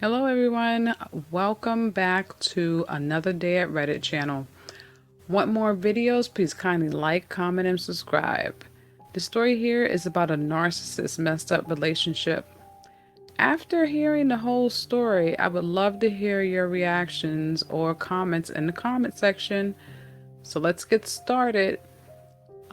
Hello everyone, welcome back to another day at Reddit channel. Want more videos? Please kindly like, comment, and subscribe. The story here is about a narcissist messed up relationship. After hearing the whole story, I would love to hear your reactions or comments in the comment section. So let's get started.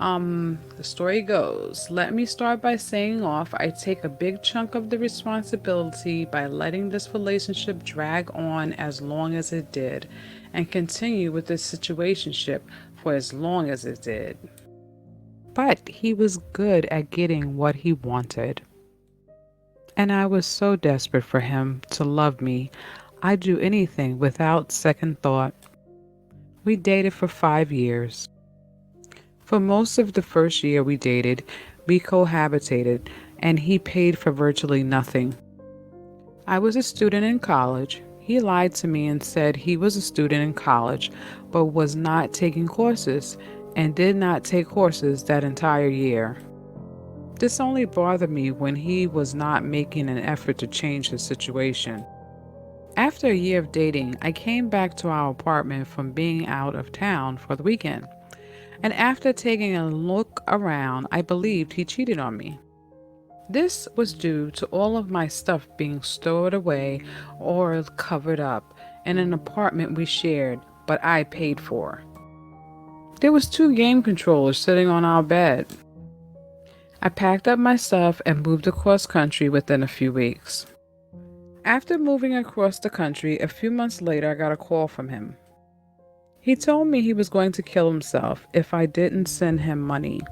The story goes, let me start by saying off, I take a big chunk of the responsibility by letting this relationship drag on as long as it did and continue with this situationship for as long as it did. But he was good at getting what he wanted. And I was so desperate for him to love me, I'd do anything without second thought. We dated for 5 years. For most of the first year we dated, we cohabitated, and he paid for virtually nothing. I was a student in college. He lied to me and said he was a student in college, but was not taking courses and did not take courses that entire year. This only bothered me when he was not making an effort to change his situation. After a year of dating, I came back to our apartment from being out of town for the weekend. And after taking a look around, I believed he cheated on me. This was due to all of my stuff being stored away or covered up in an apartment we shared, but I paid for. There was 2 game controllers sitting on our bed. I packed up my stuff and moved across country within a few weeks. After moving across the country, a few months later I got a call from him. He told me he was going to kill himself if I didn't send him money.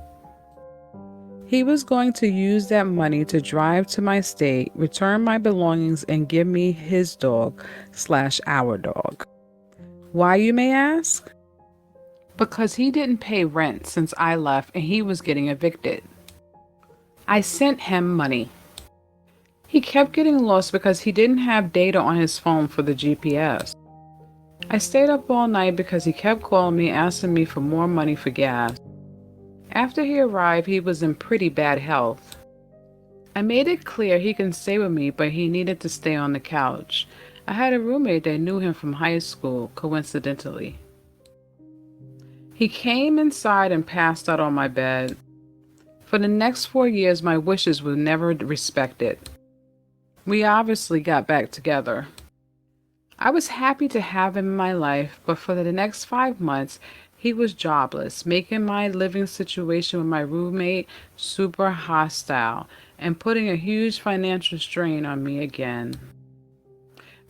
He was going to use that money to drive to my state, return my belongings, and give me his dog/our dog. Why, you may ask? Because he didn't pay rent since I left and he was getting evicted. I sent him money. He kept getting lost because he didn't have data on his phone for the GPS. I stayed up all night because he kept calling me asking me for more money for gas. After he arrived, he was in pretty bad health. I made it clear he can stay with me, but he needed to stay on the couch. I had a roommate that knew him from high school, coincidentally. He came inside and passed out on my bed. For the next 4 years, my wishes were never respected. We obviously got back together. I was happy to have him in my life, but for the next 5 months, he was jobless, making my living situation with my roommate super hostile and putting a huge financial strain on me again.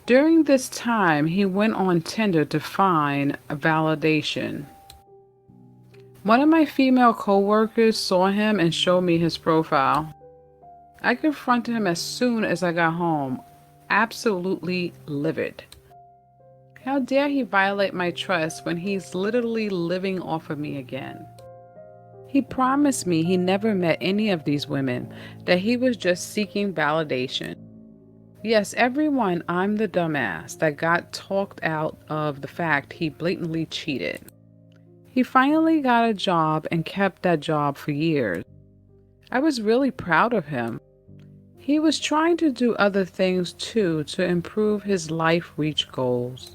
During this time, he went on Tinder to find a validation. One of my female coworkers saw him and showed me his profile. I confronted him as soon as I got home, absolutely livid. How dare he violate my trust when he's literally living off of me again? He promised me he never met any of these women, that he was just seeking validation. Yes, everyone, I'm the dumbass that got talked out of the fact he blatantly cheated. He finally got a job and kept that job for years. I was really proud of him. He was trying to do other things too to improve his life reach goals.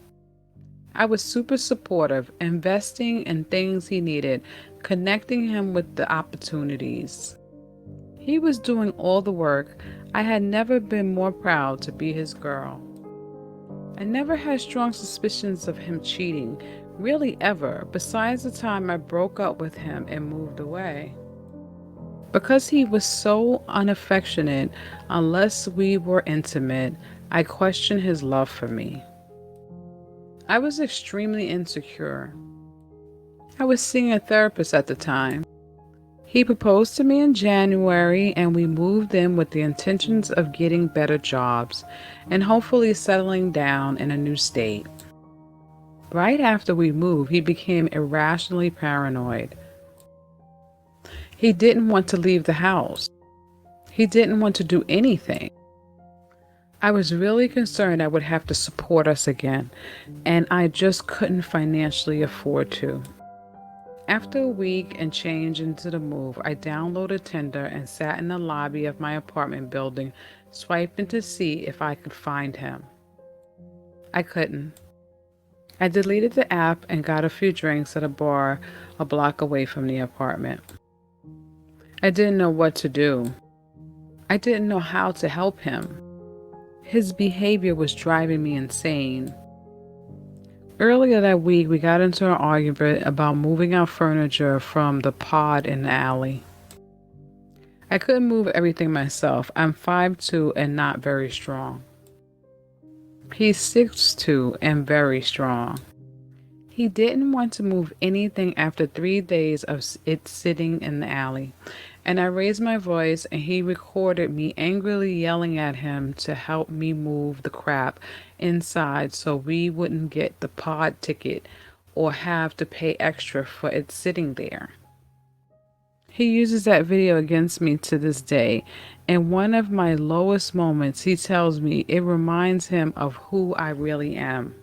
I was super supportive, investing in things he needed, connecting him with the opportunities. He was doing all the work. I had never been more proud to be his girl. I never had strong suspicions of him cheating, really ever, besides the time I broke up with him and moved away. Because he was so unaffectionate, unless we were intimate, I questioned his love for me. I was extremely insecure. I was seeing a therapist at the time. He proposed to me in January and we moved in with the intentions of getting better jobs and hopefully settling down in a new state. Right after we moved, he became irrationally paranoid. He didn't want to leave the house. He didn't want to do anything. I was really concerned I would have to support us again, and I just couldn't financially afford to. After a week and change into the move, I downloaded Tinder and sat in the lobby of my apartment building, swiping to see if I could find him. I couldn't. I deleted the app and got a few drinks at a bar a block away from the apartment. I didn't know what to do. I didn't know how to help him. His behavior was driving me insane. Earlier that week, we got into an argument about moving our furniture from the pod in the alley. I couldn't move everything myself. I'm 5'2" and not very strong. He's 6'2" and very strong. He didn't want to move anything after 3 days of it sitting in the alley, and I raised my voice and he recorded me angrily yelling at him to help me move the crap inside so we wouldn't get the pod ticket or have to pay extra for it sitting there. He uses that video against me to this day. In one of my lowest moments, he tells me it reminds him of who I really am.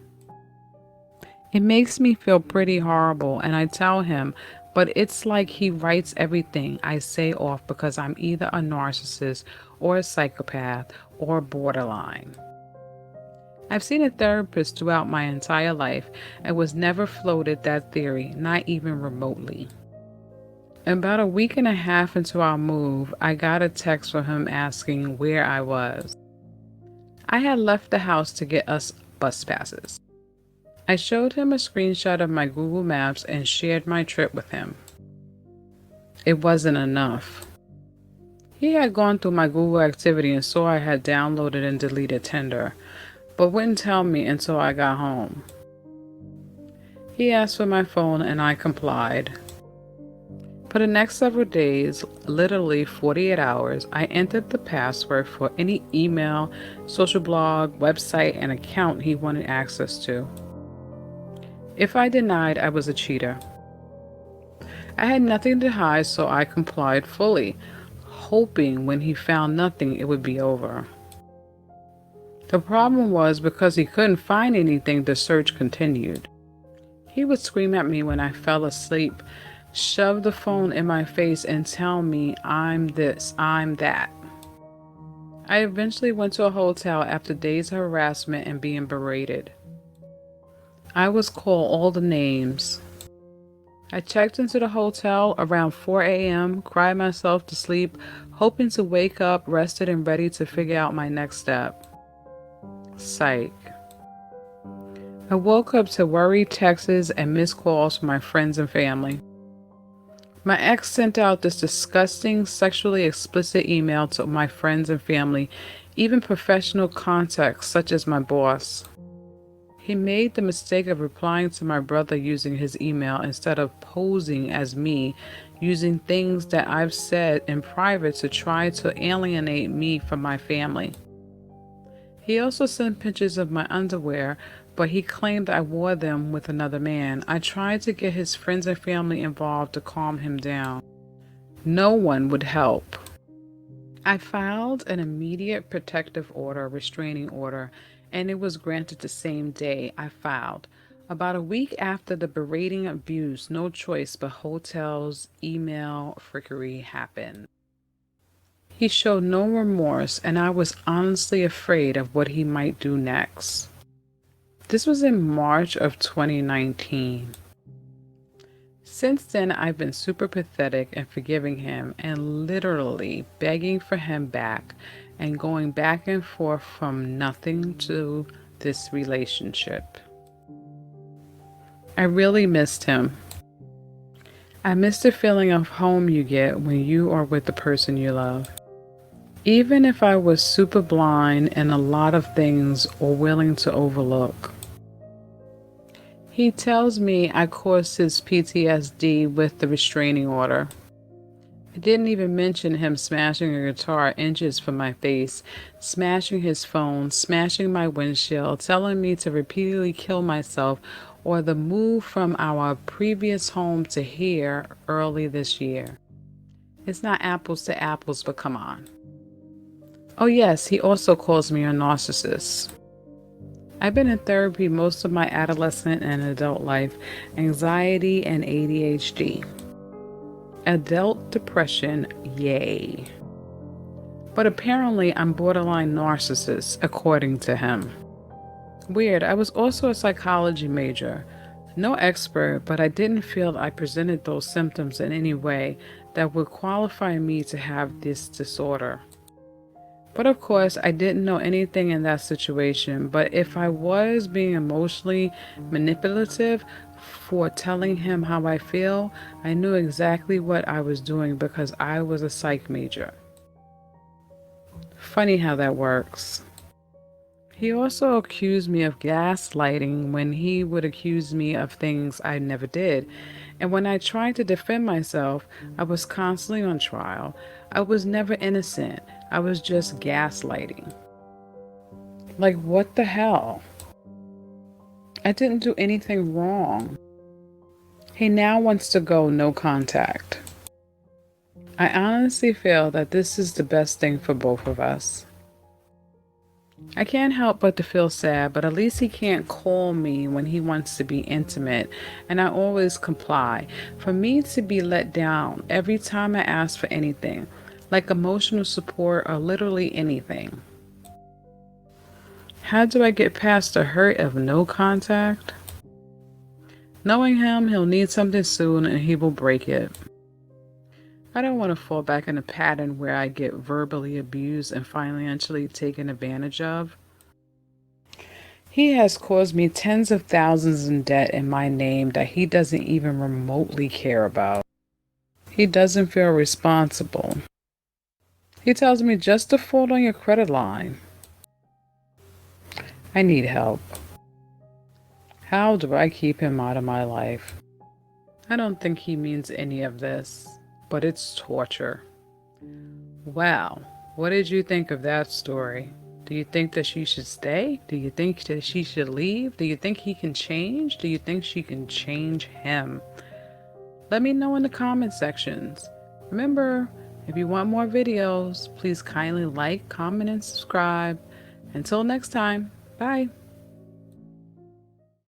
It makes me feel pretty horrible, and I tell him, but it's like he writes everything I say off because I'm either a narcissist or a psychopath or borderline. I've seen a therapist throughout my entire life and was never floated that theory, not even remotely. About a week and a half into our move, I got a text from him asking where I was. I had left the house to get us bus passes. I showed him a screenshot of my Google Maps and shared my trip with him. It wasn't enough. He had gone through my Google activity and saw I had downloaded and deleted Tinder, but wouldn't tell me until I got home. He asked for my phone and I complied. For the next several days, literally 48 hours, I entered the password for any email, social blog, website, and account he wanted access to. If I denied, I was a cheater. I had nothing to hide, so I complied fully, hoping when he found nothing it would be over. The problem was because he couldn't find anything, the search continued. He would scream at me when I fell asleep, shove the phone in my face and tell me I'm this, I'm that. I eventually went to a hotel after days of harassment and being berated. I was called all the names. I checked into the hotel around 4 a.m., cried myself to sleep, hoping to wake up rested and ready to figure out my next step. Psych. I woke up to worried texts and missed calls from my friends and family. My ex sent out this disgusting, sexually explicit email to my friends and family, even professional contacts such as my boss. He made the mistake of replying to my brother using his email instead of posing as me, using things that I've said in private to try to alienate me from my family. He also sent pictures of my underwear, but he claimed I wore them with another man. I tried to get his friends and family involved to calm him down. No one would help. I filed an immediate protective order, restraining order, and it was granted the same day I filed. About a week after the berating abuse, no choice but hotels, email, frickery happened. He showed no remorse, and I was honestly afraid of what he might do next. This was in March of 2019. Since then, I've been super pathetic and forgiving him and literally begging for him back and going back and forth from nothing to this relationship. I really missed him. I miss the feeling of home you get when you are with the person you love. Even if I was super blind and a lot of things or willing to overlook. He tells me I caused his PTSD with the restraining order. I didn't even mention him smashing a guitar inches from my face, smashing his phone, smashing my windshield, telling me to repeatedly kill myself, or the move from our previous home to here early this year. It's not apples to apples, but come on. Oh yes, he also calls me a narcissist. I've been in therapy most of my adolescent and adult life, anxiety and ADHD. Adult depression, yay. But apparently I'm borderline narcissist, according to him. Weird, I was also a psychology major. No expert, but I didn't feel I presented those symptoms in any way that would qualify me to have this disorder. But of course, I didn't know anything in that situation. But if I was being emotionally manipulative for telling him how I feel, I knew exactly what I was doing because I was a psych major. Funny how that works. He also accused me of gaslighting when he would accuse me of things I never did. And when I tried to defend myself, I was constantly on trial. I was never innocent. I was just gaslighting. Like, what the hell? I didn't do anything wrong. He now wants to go no contact. I honestly feel that this is the best thing for both of us. I can't help but to feel sad, but at least he can't call me when he wants to be intimate, and I always comply. For me to be let down every time I ask for anything, like emotional support or literally anything. How do I get past the hurt of no contact? Knowing him, he'll need something soon and he will break it. I don't want to fall back in a pattern where I get verbally abused and financially taken advantage of. He has caused me tens of thousands in debt in my name that he doesn't even remotely care about. He doesn't feel responsible. He tells me just to fold on your credit line. I need help. How do I keep him out of my life? I don't think he means any of this, but it's torture. Wow, what did you think of that story? Do you think that she should stay? Do you think that she should leave? Do you think he can change? Do you think she can change him? Let me know in the comment sections. Remember, if you want more videos, please kindly like, comment, and subscribe. Until next time, bye.